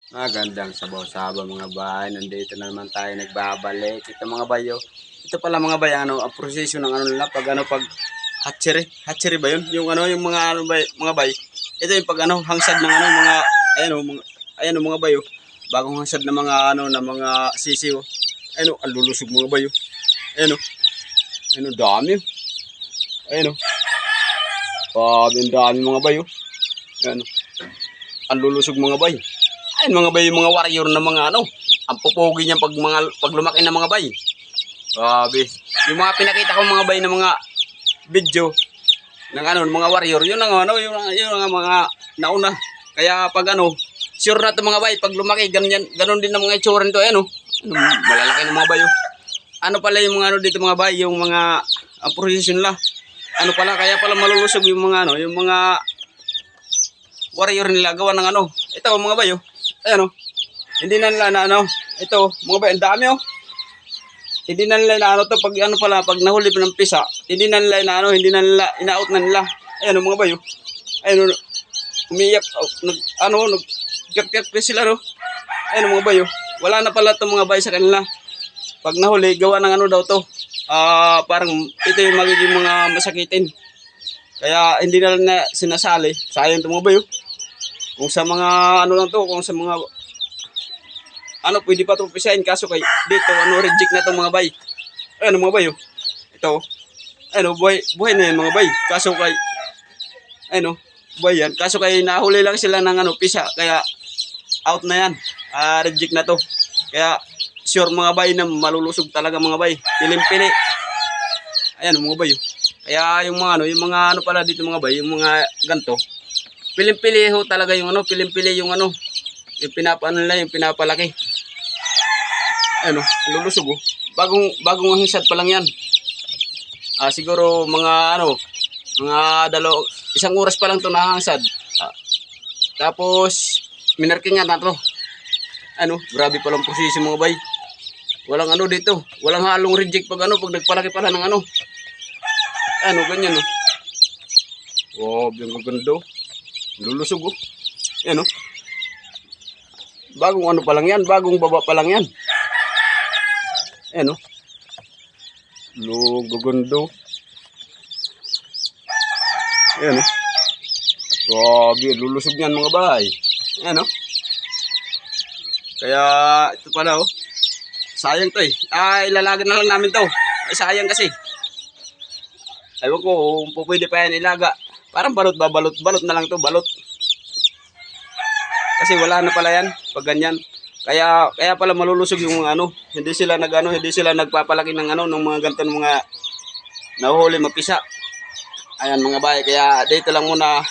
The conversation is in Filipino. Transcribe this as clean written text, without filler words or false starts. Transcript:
Magandang sabaw-sabaw mga bay. Nandito na naman tayo nagbabalik. Ito mga bayo. Ito pala mga bay, ang proseso ng ano nila pag hatchery. Hatchery ba 'yun? Yung yung mga bay, mga bay. Ito yung pag hangsad ng mga ayan mga bayo. Bagong hangsad ng mga na mga sisiw. Ang lulusog mga bayo. Ayan oh. Dami. Ayan oh. Ang dami mga bayo. Ayan oh. Ang lulusog mga bay. Ayun mga bay, yung mga warrior na mga ang pupugi niya pag lumaki na mga bay. Grabe. Yung mga pinakita ko mga bay na mga video ng mga warrior, yun ang yun ang mga nauna. Kaya pag sure na to mga bay, pag lumaki ganun din ang mga itsura nito, malalaki ng mga bay. Ano pala yung mga dito mga bay, yung mga ang proseso nila. Kaya pala malulusog yung mga yung mga warrior nila gawa ng ito mga bay. Ayan hindi na nila na ito mga bay, ang dami hindi na nila na to pag pala pag nahuli pa ng pisa, hindi na nila na hindi na nila ina-out na nila. Ayan mga bay. Ayan umiyak nag sila Ayan mga bay. Wala na pala itong mga bay sa kanila. Pag nahuli gawa ng daw to. Parang ito yung magiging mga masakitin. Kaya hindi na lang na sinasali. Sayang itong mga bay. Kung sa mga lang to, kung sa mga pwede pa ito pisahin, kaso kay dito reject na to mga bay. Mga bay ito buhay na yan mga bay, kaso kay buhay yan, kaso kay nahuli lang sila ng pisa, kaya out na yan. Reject na to, kaya sure mga bay na malulusog talaga mga bay, pilim-pili. Ayan mga bay. Kaya yung mga yung mga pala dito mga bay, yung mga ganto pilim-pili ho talaga yung pilim-pili yung yung nila, yung pinapalaki. Lulusog bagong hangsad pa lang yan. Siguro mga mga isang oras pa lang to nahangsad. Tapos minarking na to. Grabe pa lang proseso mga bay. Walang dito, walang halong reject pag pag nagpalaki pala ng ganyan Wow, yung gaganda. Lulusog Yan bagong pa lang yan, bagong baba pa lang yan. Yan gugundo. Yan grabe, lulusog yan mga bay. Yan kaya ito pala sayang to ilalaga na lang namin to. Sayang kasi ewan ko kung pwede pa yan ilaga. Parang balot na lang to, balot. Kasi wala na pala yan pag ganyan. Kaya pala malulusog yung hindi sila nagpapalaki ng ng mga ganito mga nahuhuli mapisa. Ayan mga bay, kaya dito lang muna